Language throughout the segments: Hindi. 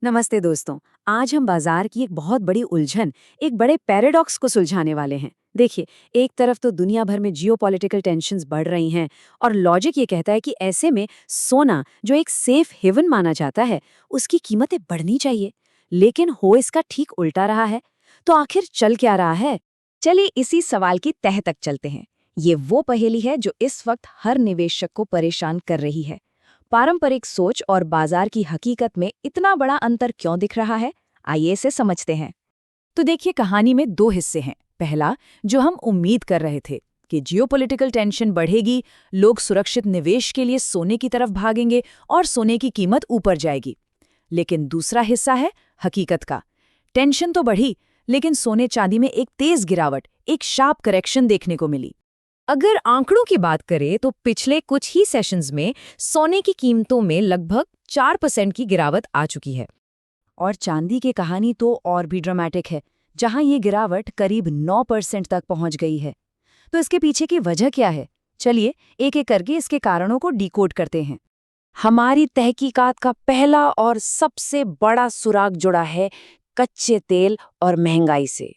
नमस्ते दोस्तों। आज हम बाजार की एक बहुत बड़ी उलझन, एक बड़े पैराडॉक्स को सुलझाने वाले हैं। देखिए, एक तरफ तो दुनिया भर में जियोपॉलिटिकल टेंशन्स बढ़ रही हैं और लॉजिक ये कहता है कि ऐसे में सोना, जो एक सेफ हेवन माना जाता है, उसकी कीमतें बढ़नी चाहिए। लेकिन हो इसका ठीक उल्टा रहा है। तो आखिर चल क्या रहा है? चलिए इसी सवाल की तह तक चलते हैं। ये वो पहेली है जो इस वक्त हर निवेशक को परेशान कर रही है। पारंपरिक सोच और बाजार की हकीकत में इतना बड़ा अंतर क्यों दिख रहा है? आइए इसे समझते हैं। तो देखिए, कहानी में दो हिस्से हैं। पहला, जो हम उम्मीद कर रहे थे कि जियोपॉलिटिकल टेंशन बढ़ेगी, लोग सुरक्षित निवेश के लिए सोने की तरफ भागेंगे और सोने की कीमत ऊपर जाएगी। लेकिन दूसरा हिस्सा है हकीकत का। टेंशन तो बढ़ी, लेकिन सोने चांदी में एक तेज गिरावट, एक शार्प करेक्शन देखने को मिली। अगर आंकड़ों की बात करें तो पिछले कुछ ही सेशंस में सोने की कीमतों में लगभग 4% की गिरावट आ चुकी है। और चांदी की कहानी तो और भी ड्रामेटिक है, जहां ये गिरावट करीब 9% तक पहुंच गई है। तो इसके पीछे की वजह क्या है? चलिए एक एक करके इसके कारणों को डिकोड करते हैं। हमारी तहकीकात का पहला और सबसे बड़ा सुराग जुड़ा है कच्चे तेल और महंगाई से।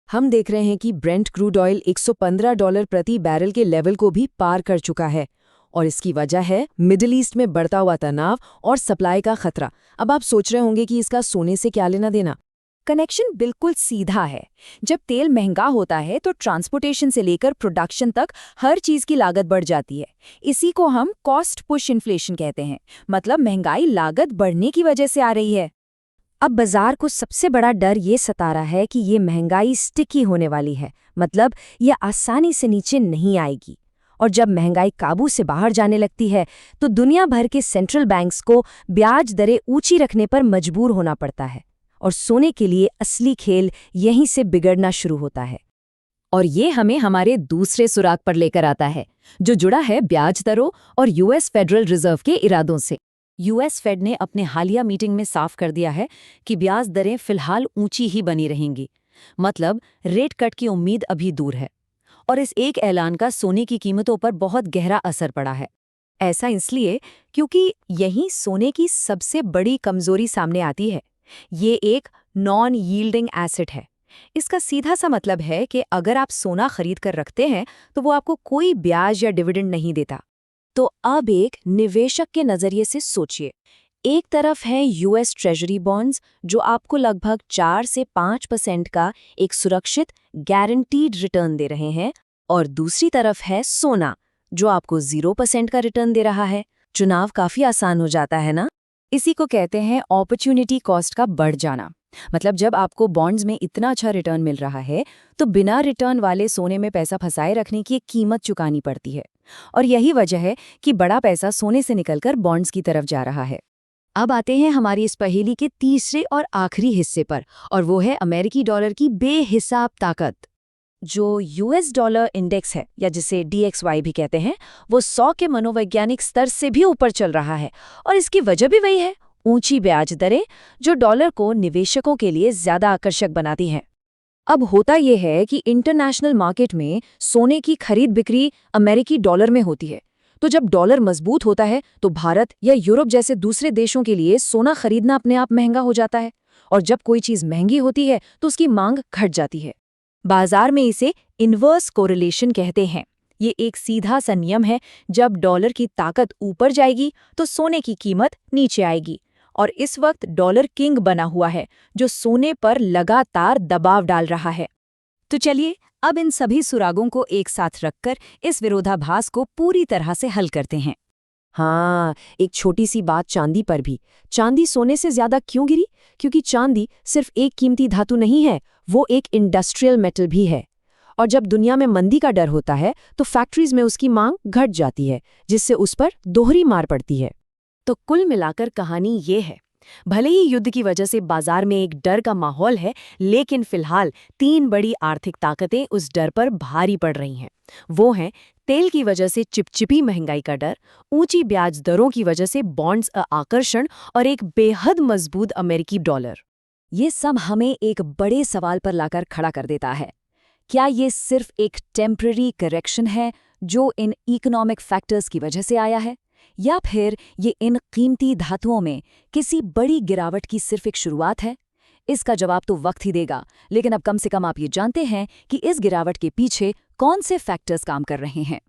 हम देख रहे हैं कि ब्रेंट क्रूड ऑयल $115 प्रति बैरल के लेवल को भी पार कर चुका है। और इसकी वजह है मिडिल ईस्ट में बढ़ता हुआ तनाव और सप्लाई का खतरा। अब आप सोच रहे होंगे कि इसका सोने से क्या लेना देना। कनेक्शन बिल्कुल सीधा है। जब तेल महंगा होता है तो ट्रांसपोर्टेशन से लेकर प्रोडक्शन तक हर चीज की लागत बढ़ जाती है। इसी को हम कॉस्ट पुश इन्फ्लेशन कहते हैं। मतलब महंगाई लागत बढ़ने की वजह से आ रही है। अब बाजार को सबसे बड़ा डर ये सता रहा है कि ये महंगाई स्टिकी होने वाली है। मतलब ये आसानी से नीचे नहीं आएगी। और जब महंगाई काबू से बाहर जाने लगती है तो दुनिया भर के सेंट्रल बैंक्स को ब्याज दरें ऊंची रखने पर मजबूर होना पड़ता है। और सोने के लिए असली खेल यहीं से बिगड़ना शुरू होता है। और ये हमें हमारे दूसरे सुराग पर लेकर आता है, जो जुड़ा है ब्याज दरों और यूएस फेडरल रिजर्व के इरादों से। यूएस फेड ने अपने हालिया मीटिंग में साफ कर दिया है कि ब्याज दरें फिलहाल ऊंची ही बनी रहेंगी। मतलब रेट कट की उम्मीद अभी दूर है। और इस एक ऐलान का सोने की कीमतों पर बहुत गहरा असर पड़ा है। ऐसा इसलिए क्योंकि यहीं सोने की सबसे बड़ी कमजोरी सामने आती है। ये एक नॉन यील्डिंग एसेट है। इसका सीधा सा मतलब है कि अगर आप सोना खरीद कर रखते हैं तो वो आपको कोई ब्याज या डिविडेंड नहीं देता। तो अब एक निवेशक के नजरिए से सोचिए। एक तरफ है यूएस ट्रेजरी बॉन्ड्स, जो आपको लगभग 4 से 5% का एक सुरक्षित गारंटीड रिटर्न दे रहे हैं। और दूसरी तरफ है सोना, जो आपको 0% का रिटर्न दे रहा है। चुनाव काफी आसान हो जाता है ना? इसी को कहते हैं अपॉर्चुनिटी कॉस्ट का बढ़ जाना। मतलब जब आपको बॉन्ड्स में इतना अच्छा रिटर्न मिल रहा है तो बिना रिटर्न वाले सोने में पैसा फंसाए रखने की एक कीमत चुकानी पड़ती है। और यही वजह है कि बड़ा पैसा सोने से निकलकर बॉन्ड्स की तरफ जा रहा है। अब आते हैं हमारी इस पहेली के तीसरे और आखिरी हिस्से पर, और वो है अमेरिकी डॉलर की बेहिसाब ताकत। जो यूएस डॉलर इंडेक्स है, या जिसे DXY भी कहते हैं, वो 100 के मनोवैज्ञानिक स्तर से भी ऊपर चल रहा है। और इसकी वजह भी वही है, ऊंची ब्याज दरें, जो डॉलर को निवेशकों के लिए ज्यादा आकर्षक बनाती हैं। अब होता यह है कि इंटरनेशनल मार्केट में सोने की खरीद बिक्री अमेरिकी डॉलर में होती है। तो जब डॉलर मजबूत होता है तो भारत या यूरोप जैसे दूसरे देशों के लिए सोना खरीदना अपने आप महंगा हो जाता है। और जब कोई चीज महंगी होती है तो उसकी मांग घट जाती है। बाजार में इसे इन्वर्स कोरिलेशन कहते हैं। ये एक सीधा सा नियम है, जब डॉलर की ताकत ऊपर जाएगी तो सोने की कीमत नीचे आएगी। और इस वक्त डॉलर किंग बना हुआ है, जो सोने पर लगातार दबाव डाल रहा है। तो चलिए अब इन सभी सुरागों को एक साथ रखकर इस विरोधाभास को पूरी तरह से हल करते हैं। हाँ, एक छोटी सी बात चांदी पर भी। चांदी सोने से ज्यादा क्यों गिरी? क्योंकि चांदी सिर्फ एक कीमती धातु नहीं है, वो एक इंडस्ट्रियल मेटल भी है। और जब दुनिया में मंदी का डर होता है तो फैक्ट्रीज में उसकी मांग घट जाती है, जिससे उस पर दोहरी मार पड़ती है। तो कुल मिलाकर कहानी ये है, भले ही युद्ध की वजह से बाजार में एक डर का माहौल है, लेकिन फिलहाल 3 बड़ी आर्थिक ताकतें उस डर पर भारी पड़ रही हैं। वो हैं तेल की वजह से चिपचिपी महंगाई का डर, ऊंची ब्याज दरों की वजह से बॉन्ड्स आकर्षण और एक बेहद मजबूत अमेरिकी डॉलर। ये सब हमें एक बड़े सवाल पर लाकर खड़ा कर देता है। क्या ये सिर्फ एक टेम्पररी करेक्शन है जो इन इकोनॉमिक फैक्टर्स की वजह से आया है, या फिर ये इन कीमती धातुओं में किसी बड़ी गिरावट की सिर्फ एक शुरुआत है? इसका जवाब तो वक्त ही देगा, लेकिन अब कम से कम आप ये जानते हैं कि इस गिरावट के पीछे कौन से फैक्टर्स काम कर रहे हैं।